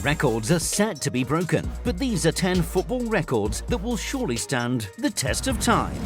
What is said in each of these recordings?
Records are set to be broken, but these are 10 football records that will surely stand the test of time.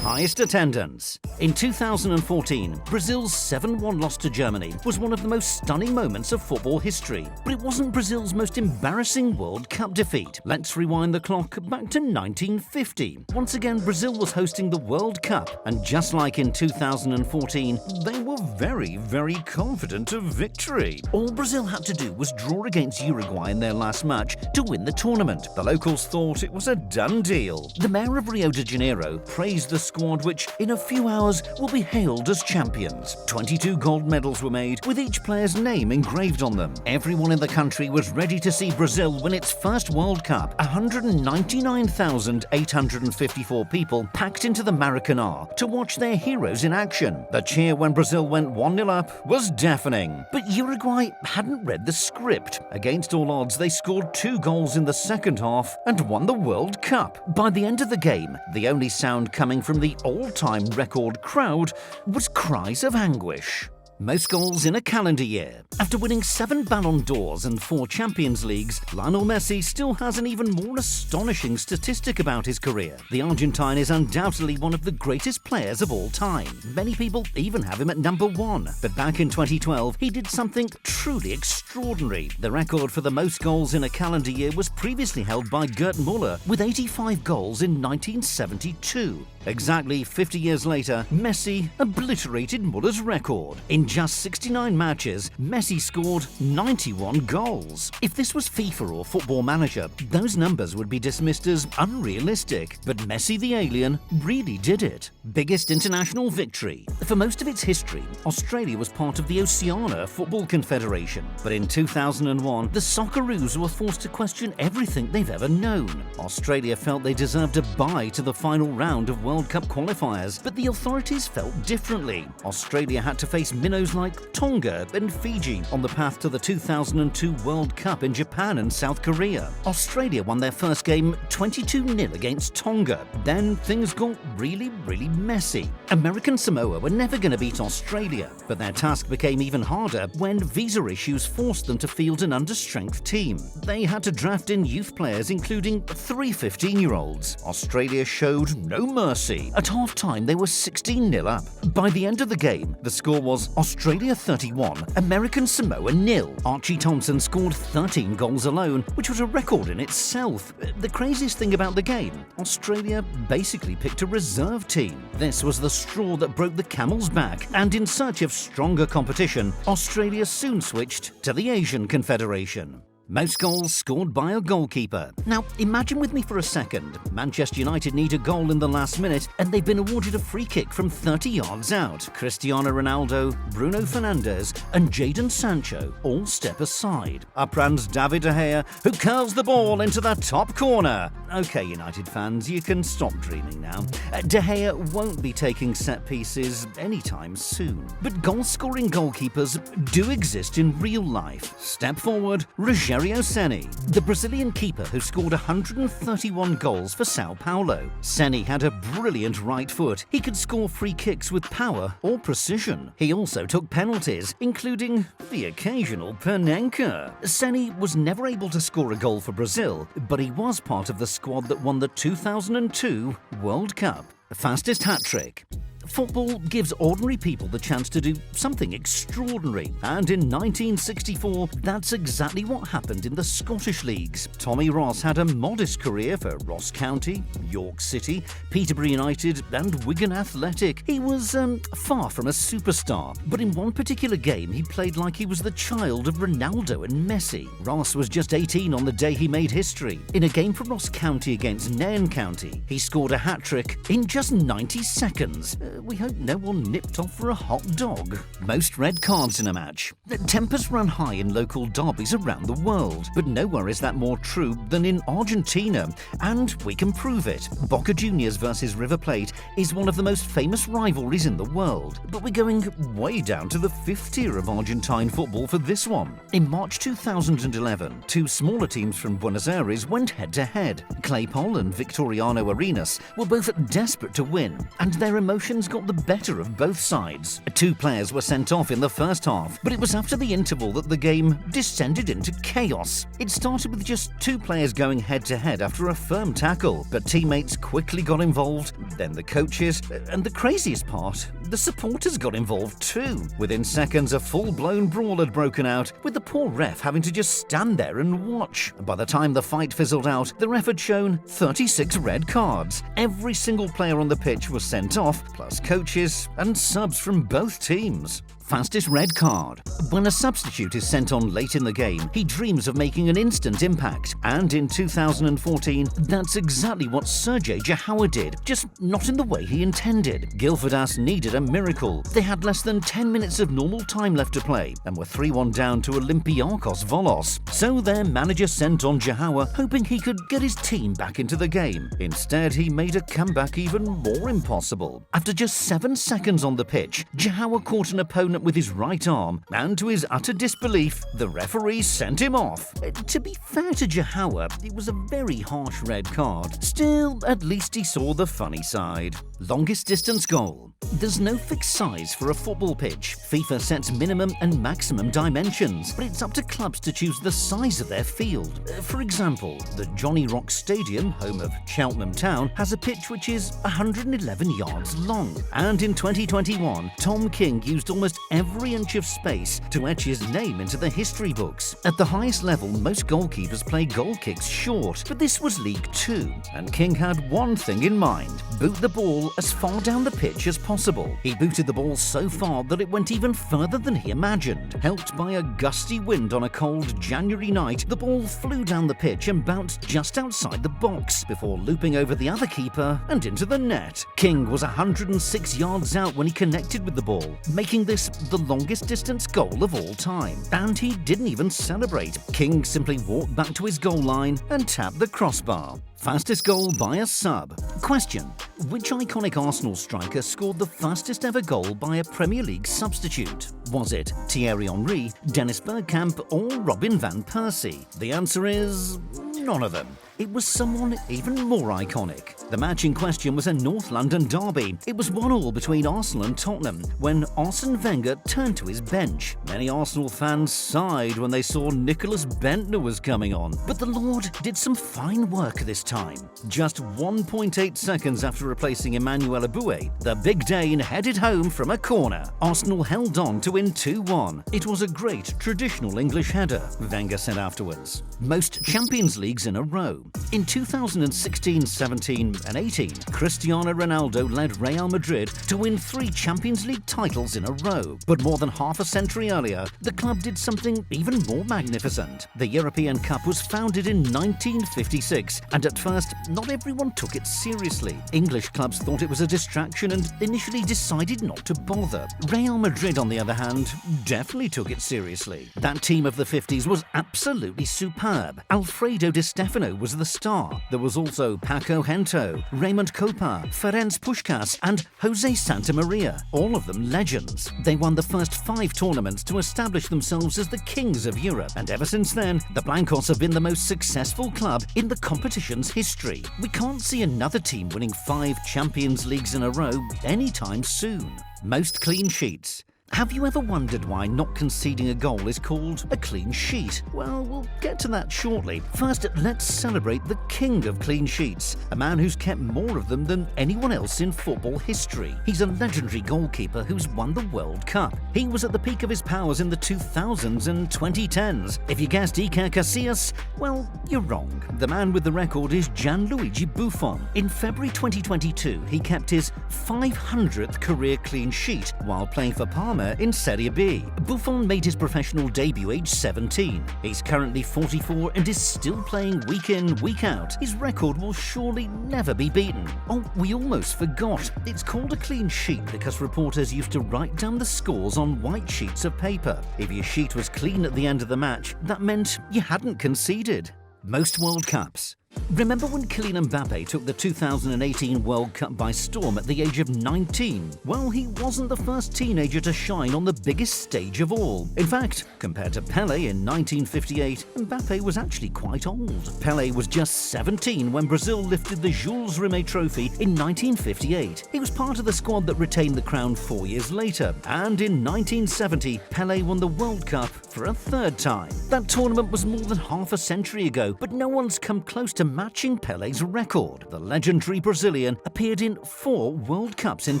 Highest attendance. In 2014, Brazil's 7-1 loss to Germany was one of the most stunning moments of football history. But it wasn't Brazil's most embarrassing World Cup defeat. Let's rewind the clock back to 1950. Once again, Brazil was hosting the World Cup, and just like in 2014, they were very, very confident of victory. All Brazil had to do was draw against Uruguay in their last match to win the tournament. The locals thought it was a done deal. The mayor of Rio de Janeiro praised the squad, which in a few hours will be hailed as champions. 22 gold medals were made, with each player's name engraved on them. Everyone in the country was ready to see Brazil win its first World Cup. 199,854 people packed into the Maracanã to watch their heroes in action. The cheer when Brazil went 1-0 up was deafening. But Uruguay hadn't read the script. Against all odds, they scored 2 goals in the second half and won the World Cup. By the end of the game, the only sound coming from the all-time record crowd was cries of anguish. Most goals in a calendar year. After winning 7 Ballon d'Ors and 4 Champions Leagues, Lionel Messi still has an even more astonishing statistic about his career. The Argentine is undoubtedly one of the greatest players of all time. Many people even have him at number 1. But back in 2012, he did something truly extraordinary. The record for the most goals in a calendar year was previously held by Gerd Müller with 85 goals in 1972. Exactly 50 years later, Messi obliterated Müller's record. In just 69 matches, Messi scored 91 goals. If this was FIFA or Football Manager, those numbers would be dismissed as unrealistic. But Messi the alien really did it. Biggest international victory. For most of its history, Australia was part of the Oceania Football Confederation. But in 2001, the Socceroos were forced to question everything they've ever known. Australia felt they deserved a bye to the final round of World Cup qualifiers, but the authorities felt differently. Australia had to face minnows like Tonga and Fiji on the path to the 2002 World Cup in Japan and South Korea. Australia won their first game 22-0 against Tonga. Then things got really messy. American Samoa were never going to beat Australia, but their task became even harder when visa issues forced them to field an understrength team. They had to draft in youth players, including 3 15-year-olds. Australia showed no mercy. At half-time, they were 16-0 up. By the end of the game, the score was Australia 31, American Samoa 0. Archie Thompson scored 13 goals alone, which was a record in itself. The craziest thing about the game, Australia basically picked a reserve team. This was the straw that broke the camel's back, and in search of stronger competition, Australia soon switched to the Asian Confederation. Most goals scored by a goalkeeper. Now, imagine with me for a second. Manchester United need a goal in the last minute, and they've been awarded a free kick from 30 yards out. Cristiano Ronaldo, Bruno Fernandes, and Jadon Sancho all step aside. Up runs David De Gea, who curls the ball into the top corner. Okay, United fans, you can stop dreaming now. De Gea won't be taking set pieces anytime soon. But goal-scoring goalkeepers do exist in real life. Step forward, Rogério Ceni, the Brazilian keeper who scored 131 goals for Sao Paulo. Ceni had a brilliant right foot. He could score free kicks with power or precision. He also took penalties, including the occasional Panenka. Ceni was never able to score a goal for Brazil, but he was part of the squad that won the 2002 World Cup. Fastest hat-trick. Football gives ordinary people the chance to do something extraordinary, and in 1964, that's exactly what happened in the Scottish leagues. Tommy Ross had a modest career for Ross County, York City, Peterborough United and Wigan Athletic. He was far from a superstar, but in one particular game he played like he was the child of Ronaldo and Messi. Ross was just 18 on the day he made history. In a game for Ross County against Nairn County, he scored a hat-trick in just 90 seconds. We hope no one nipped off for a hot dog. Most red cards in a match. Tempers run high in local derbies around the world, but nowhere is that more true than in Argentina, and we can prove it. Boca Juniors versus River Plate is one of the most famous rivalries in the world, but we're going way down to the 5th tier of Argentine football for this one. In March 2011, 2 smaller teams from Buenos Aires went head-to-head. Claypole and Victoriano Arenas were both desperate to win, and their emotions emotions got the better of both sides. 2 players were sent off in the first half, but it was after the interval that the game descended into chaos. It started with just 2 players going head-to-head after a firm tackle, but teammates quickly got involved, then the coaches, and the craziest part, the supporters got involved too. Within seconds, a full-blown brawl had broken out, with the poor ref having to just stand there and watch. By the time the fight fizzled out, the ref had shown 36 red cards. Every single player on the pitch was sent off, plus coaches and subs from both teams. Fastest red card. When a substitute is sent on late in the game, he dreams of making an instant impact. And in 2014, that's exactly what Sergej Jahoua did, just not in the way he intended. Gilfordas needed a miracle. They had less than 10 minutes of normal time left to play and were 3-1 down to Olympiakos Volos. So their manager sent on Jahoua, hoping he could get his team back into the game. Instead, he made a comeback even more impossible. After just 7 seconds on the pitch, Jahoua caught an opponent with his right arm, and to his utter disbelief, the referee sent him off. To be fair to Jahoua, it was a very harsh red card. Still, at least he saw the funny side. Longest distance goal. There's no fixed size for a football pitch. FIFA sets minimum and maximum dimensions, but it's up to clubs to choose the size of their field. For example, the Johnny Rock Stadium, home of Cheltenham Town, has a pitch which is 111 yards long. And in 2021, Tom King used almost every inch of space to etch his name into the history books. At the highest level, most goalkeepers play goal kicks short, but this was League 2, and King had one thing in mind: boot the ball as far down the pitch as possible. He booted the ball so far that it went even further than he imagined. Helped by a gusty wind on a cold January night, the ball flew down the pitch and bounced just outside the box before looping over the other keeper and into the net. King was 106 yards out when he connected with the ball, making this the longest distance goal of all time. And he didn't even celebrate. King simply walked back to his goal line and tapped the crossbar. Fastest goal by a sub. Question: which iconic Arsenal striker scored the fastest ever goal by a Premier League substitute? Was it Thierry Henry, Dennis Bergkamp, or Robin van Persie? The answer is none of them. It was someone even more iconic. The match in question was a North London derby. It was 1-1 between Arsenal and Tottenham when Arsene Wenger turned to his bench. Many Arsenal fans sighed when they saw Nicholas Bentner was coming on. But the Lord did some fine work this time. Just 1.8 seconds after replacing Emmanuel Aboué, the Big Dane headed home from a corner. Arsenal held on to win 2-1. It was a great traditional English header, Wenger said afterwards. Most Champions Leagues in a row. In 2016, 17 and 18, Cristiano Ronaldo led Real Madrid to win 3 Champions League titles in a row. But more than half a century earlier, the club did something even more magnificent. The European Cup was founded in 1956, and at first, not everyone took it seriously. English clubs thought it was a distraction and initially decided not to bother. Real Madrid, on the other hand, definitely took it seriously. That team of the 50s was absolutely superb. Alfredo Di Stefano was the star. There was also Paco Gento, Raymond Kopa, Ferenc Puskás, and Jose Santamaria, all of them legends. They won the first 5 tournaments to establish themselves as the kings of Europe, and ever since then, the Blancos have been the most successful club in the competition's history. We can't see another team winning 5 Champions Leagues in a row anytime soon. Most clean sheets. Have you ever wondered why not conceding a goal is called a clean sheet? Well, we'll get to that shortly. First, let's celebrate the king of clean sheets, a man who's kept more of them than anyone else in football history. He's a legendary goalkeeper who's won the World Cup. He was at the peak of his powers in the 2000s and 2010s. If you guessed Iker Casillas, well, you're wrong. The man with the record is Gianluigi Buffon. In February 2022, he kept his 500th career clean sheet while playing for Parma in Serie B. Buffon made his professional debut aged 17. He's currently 44 and is still playing week in, week out. His record will surely never be beaten. Oh, we almost forgot. It's called a clean sheet because reporters used to write down the scores on white sheets of paper. If your sheet was clean at the end of the match, that meant you hadn't conceded. Most World Cups. Remember when Kylian Mbappe took the 2018 World Cup by storm at the age of 19? Well, he wasn't the first teenager to shine on the biggest stage of all. In fact, compared to Pelé in 1958, Mbappe was actually quite old. Pelé was just 17 when Brazil lifted the Jules Rimet Trophy in 1958. He was part of the squad that retained the crown 4 years later. And in 1970, Pelé won the World Cup for a third time. That tournament was more than half a century ago, but no one's come close to matching Pelé's record. The legendary Brazilian appeared in 4 World Cups in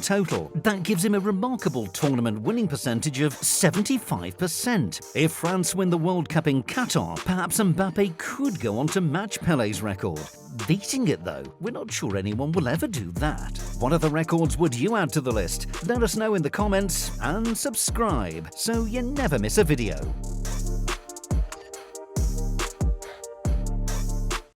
total. That gives him a remarkable tournament winning percentage of 75%. If France win the World Cup in Qatar, perhaps Mbappe could go on to match Pelé's record. Beating it though, we're not sure anyone will ever do that. What other records would you add to the list? Let us know in the comments and subscribe so you never miss a video.